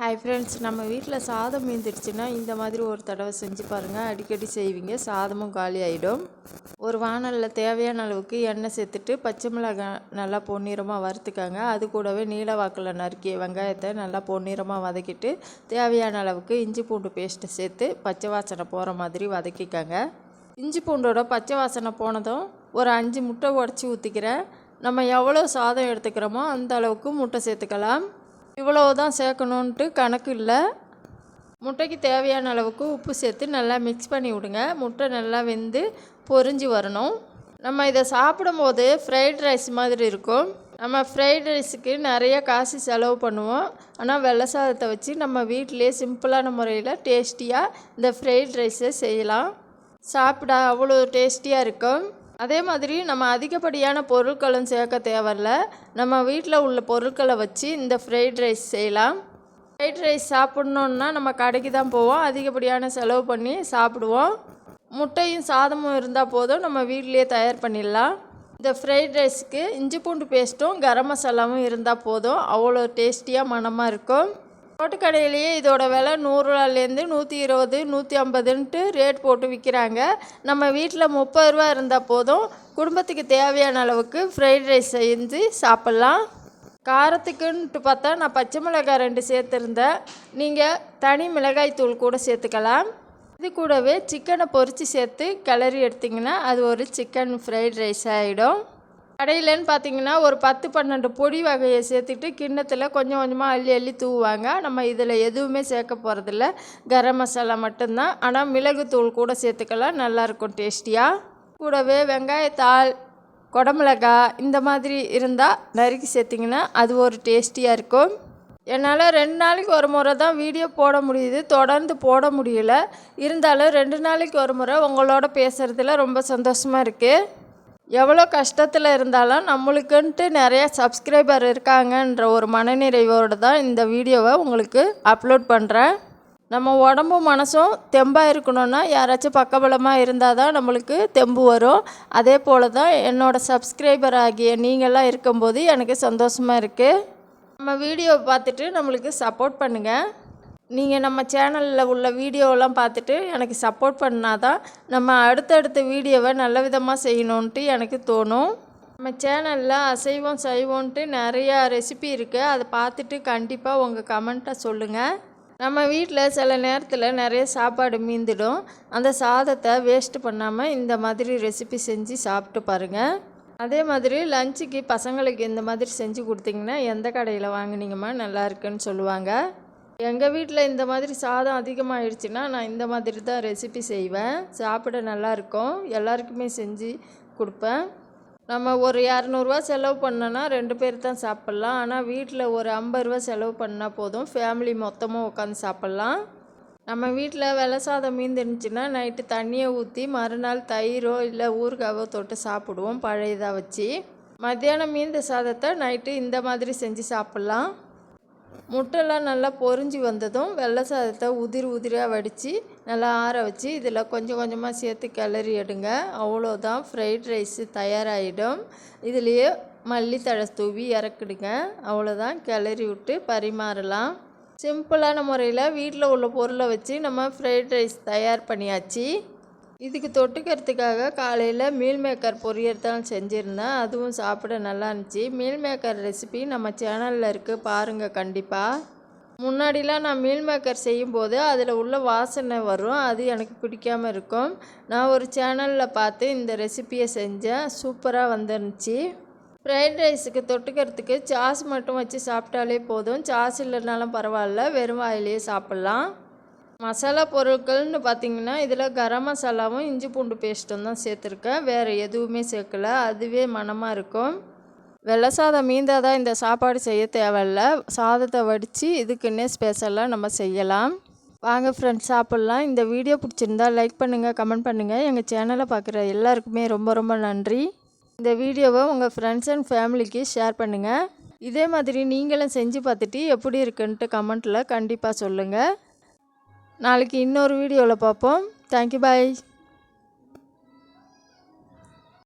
Hi friends, நம்ம வீட்டில் சாதம் மீந்துடுச்சுன்னா இந்த மாதிரி ஒரு தடவை செஞ்சு பாருங்கள். அடிக்கடி செய்வீங்க, சாதமும் காலி ஆகிடும். ஒரு வானலில் தேவையான அளவுக்கு எண்ணெய் சேர்த்துட்டு பச்சை மிளகாய் நல்லா பொன்னிறமாக வறுத்துக்காங்க. அது கூடவே நீல வாக்கில் நறுக்கிய வெங்காயத்தை நல்லா பொன்னிறமாக வதக்கிட்டு தேவையான அளவுக்கு இஞ்சி பூண்டு பேஸ்ட்டு சேர்த்து பச்சை வாசனை போகிற மாதிரி வதக்கிக்காங்க. இஞ்சி பூண்டோட பச்சை வாசனை போனதும் ஒரு 5 முட்டை உடச்சி ஊற்றிக்கிறேன். நம்ம எவ்வளோ சாதம் எடுத்துக்கிறோமோ அந்த அளவுக்கு முட்டை சேர்த்துக்கலாம். இவ்வளவு தான் சேர்க்கணுன்ட்டு கணக்கு இல்லை. முட்டைக்கு தேவையான அளவுக்கு உப்பு சேர்த்து நல்லா மிக்ஸ் பண்ணி விடுங்க. முட்டை நல்லா வெந்து பொரிஞ்சு வரணும். நம்ம இதை சாப்பிடும்போது ஃப்ரைட் ரைஸ் மாதிரி இருக்கும். நம்ம ஃப்ரைட் ரைஸுக்கு நிறைய காசு செலவு பண்ணுவோம். ஆனால் வெள்ளை சாதத்தை வச்சு நம்ம வீட்டிலே சிம்பிளான முறையில் டேஸ்டியாக இந்த ஃப்ரைட் ரைஸை செய்யலாம். சாப்பிட அவ்வளோ டேஸ்டியாக இருக்கும். அதே மாதிரி நம்ம அதிகப்படியான பொருட்களும் சேர்க்க தேவையில்ல. நம்ம வீட்டில் உள்ள பொருட்களை வச்சு இந்த ஃப்ரைட் ரைஸ் செய்யலாம். ஃப்ரைட் ரைஸ் சாப்பிட்ணுன்னா நம்ம கடைக்கு தான் போவோம், அதிகப்படியான செலவு பண்ணி சாப்பிடுவோம். முட்டையும் சாதமும் இருந்தால் போதும், நம்ம வீட்டிலேயே தயார் பண்ணிடலாம். இந்த ஃப்ரைட் ரைஸுக்கு இஞ்சி பூண்டு பேஸ்ட்டும் கரம் மசாலாவும் இருந்தால் போதும், அவ்வளோ டேஸ்டியாக மணமாக இருக்கும். ரோட்டுக்கடையிலேயே இதோட விலை 100 ரூபாலேருந்து 120, 150ன்ட்டு ரேட் போட்டு விற்கிறாங்க. நம்ம வீட்டில் 30 ரூபா இருந்தால் போதும், குடும்பத்துக்கு தேவையான அளவுக்கு ஃப்ரைட் ரைஸ் செஞ்சு சாப்பிட்லாம். காரத்துக்குன்ட்டு பார்த்தா நான் பச்சை மிளகாய் 2 சேர்த்துருந்தேன். நீங்கள் தனி மிளகாய் தூள் கூட சேர்த்துக்கலாம். இது கூடவே சிக்கனை பொரித்து சேர்த்து கிளறி எடுத்திங்கன்னா அது ஒரு சிக்கன் ஃப்ரைட் ரைஸ் ஆகிடும். கடையிலன்னு பார்த்தீங்கன்னா ஒரு 10-12 பொடி வகையை சேர்த்துட்டு கிண்ணத்தில் கொஞ்சம் கொஞ்சமாக அள்ளி அள்ளி தூவுவாங்க. நம்ம இதில் எதுவுமே சேர்க்க போகிறதில்ல, கரம் மசாலா மட்டும்தான். ஆனால் மிளகுத்தூள் கூட சேர்த்துக்கலாம், நல்லாயிருக்கும் டேஸ்டியாக. கூடவே வெங்காயத்தாள், குடமிளகாய் இந்த மாதிரி இருந்தால் நறுக்கி சேர்த்திங்கன்னா அது ஒரு டேஸ்டியாக இருக்கும். என்னால் 2 நாளைக்கு ஒரு முறை தான் வீடியோ போட முடியுது, தொடர்ந்து போட முடியல. இருந்தாலும் 2 நாளைக்கு ஒரு முறை உங்களோட பேசுகிறதுல ரொம்ப சந்தோஷமாக இருக்குது. எவ்வளோ கஷ்டத்தில் இருந்தாலும் நம்மளுக்குன்ட்டு நிறைய சப்ஸ்கிரைபர் இருக்காங்கன்ற ஒரு மனநிறைவோடு தான் இந்த வீடியோவை உங்களுக்கு அப்லோட் பண்ணுறேன். நம்ம உடம்பும் மனசும் தெம்பாக இருக்கணும்னா யாராச்சும் பக்கபலமாக இருந்தால் தான் நம்மளுக்கு தெம்பு வரும். அதே போல் தான் என்னோடய சப்ஸ்கிரைபர் ஆகிய நீங்களாம் இருக்கும்போது எனக்கு சந்தோஷமாக இருக்குது. நம்ம வீடியோவை பார்த்துட்டு நம்மளுக்கு சப்போர்ட் பண்ணுங்கள். நீங்கள் நம்ம சேனலில் உள்ள வீடியோவெல்லாம் பார்த்துட்டு எனக்கு சப்போர்ட் பண்ணால் தான் நம்ம அடுத்தடுத்த வீடியோவை நல்ல விதமாக செய்யணுன்ட்டு எனக்கு தோணும். நம்ம சேனலில் அசைவம் சைவம்ன்ட்டு நிறையா ரெசிபி இருக்குது, அதை பார்த்துட்டு கண்டிப்பாக உங்கள் கமெண்ட்டை சொல்லுங்கள். நம்ம வீட்டில் சில நேரத்தில் நிறைய சாப்பாடு மீந்துடும். அந்த சாதத்தை வேஸ்ட்டு பண்ணாமல் இந்த மாதிரி ரெசிபி செஞ்சு சாப்பிட்டு பாருங்கள். அதே மாதிரி லஞ்சுக்கு பசங்களுக்கு இந்த மாதிரி செஞ்சு கொடுத்தீங்கன்னா எந்த கடையில் வாங்கினீங்கம்மா நல்லா இருக்குன்னு சொல்லுவாங்க. எங்கள் வீட்டில் இந்த மாதிரி சாதம் அதிகமாகிடுச்சுன்னா நான் இந்த மாதிரி தான் ரெசிபி செய்வேன். சாப்பிட நல்லாயிருக்கும், எல்லாருக்குமே செஞ்சு கொடுப்பேன். நம்ம ஒரு 200 ரூபா செலவு பண்ணோன்னா 2 பேர் தான் சாப்பிட்லாம். ஆனால் வீட்டில் ஒரு 50 ரூபா செலவு பண்ணால் போதும், ஃபேமிலி மொத்தமாக உட்காந்து சாப்பிட்லாம். நம்ம வீட்டில் வெள்ளை சாதம் மீந்துருந்துச்சுன்னா நைட்டு தண்ணியை ஊற்றி மறுநாள் தயிரோ இல்லை ஊறுகாவோ தொட்டு சாப்பிடுவோம் பழையதாக வச்சு. மத்தியானம் மீந்த சாதத்தை நைட்டு இந்த மாதிரி செஞ்சு சாப்பிட்லாம். முட்டைலாம் நல்லா பொரிஞ்சு வந்ததும் வெள்ளை சாதத்தை உதிரியாக வடித்து நல்லா ஆற வச்சு இதில் கொஞ்சம் கொஞ்சமாக சேர்த்து கிளறி எடுங்க. அவ்வளோதான், ஃப்ரைட் ரைஸு தயாராகிடும். இதுலேயே மல்லித்தழை தூவி இறக்கிடுங்க. அவ்வளோதான், கிளறி விட்டு பரிமாறலாம். சிம்பிளான முறையில் வீட்டில் உள்ள பொருளை வச்சு நம்ம ஃப்ரைட் ரைஸ் தயார் பண்ணியாச்சு. இதுக்கு தொட்டுக்கிறதுக்காக காலையில் மீல் மேக்கர் பொரியல் தான் செஞ்சுருந்தேன். அதுவும் சாப்பிட நல்லா இருந்துச்சு. மீல் மேக்கர் ரெசிபி நம்ம சேனலில் இருக்குது, பாருங்கள் கண்டிப்பாக. முன்னாடிலாம் நான் மீல் மேக்கர் செய்யும்போது அதில் உள்ள வாசனை வரும், அது எனக்கு பிடிக்காமல் இருக்கும். நான் ஒரு சேனலில் பார்த்து இந்த ரெசிப்பியை செஞ்சேன், சூப்பராக வந்துருந்துச்சு. ஃப்ரைட் ரைஸுக்கு தொட்டுக்கிறதுக்கு சாஸ் மட்டும் வச்சு சாப்பிட்டாலே போதும், சாஸ் இல்லைனாலும் பரவாயில்ல, வெறும் வாயிலேயே சாப்பிட்லாம். மசாலா பொருட்கள்னு பார்த்திங்கன்னா இதில் கரம் மசாலாவும் இஞ்சி பூண்டு பேஸ்ட்டும் தான் சேர்த்துருக்கேன், வேறு எதுவுமே சேர்க்கல. அதுவே மணமாக இருக்கும். வெள்ளை சாதம் மீந்தால் தான் இந்த சாப்பாடு செய்ய தேவையில்ல, சாதத்தை வடித்து இதுக்குன்னே ஸ்பெஷலாக நம்ம செய்யலாம். வாங்க ஃப்ரெண்ட்ஸ், சாப்பிட்லாம். இந்த வீடியோ பிடிச்சிருந்தா லைக் பண்ணுங்கள், கமெண்ட் பண்ணுங்கள். எங்கள் சேனலை பார்க்குற எல்லாருக்குமே ரொம்ப ரொம்ப நன்றி. இந்த வீடியோவை உங்கள் ஃப்ரெண்ட்ஸ் அண்ட் ஃபேமிலிக்கு ஷேர் பண்ணுங்கள். இதே மாதிரி நீங்களும் செஞ்சு பார்த்துட்டு எப்படி இருக்குன்ட்டு கமெண்ட்டில் கண்டிப்பாக சொல்லுங்கள். நாளைக்கு இன்னொரு வீடியோவில் பார்ப்போம். தேங்க்யூ, பாய்.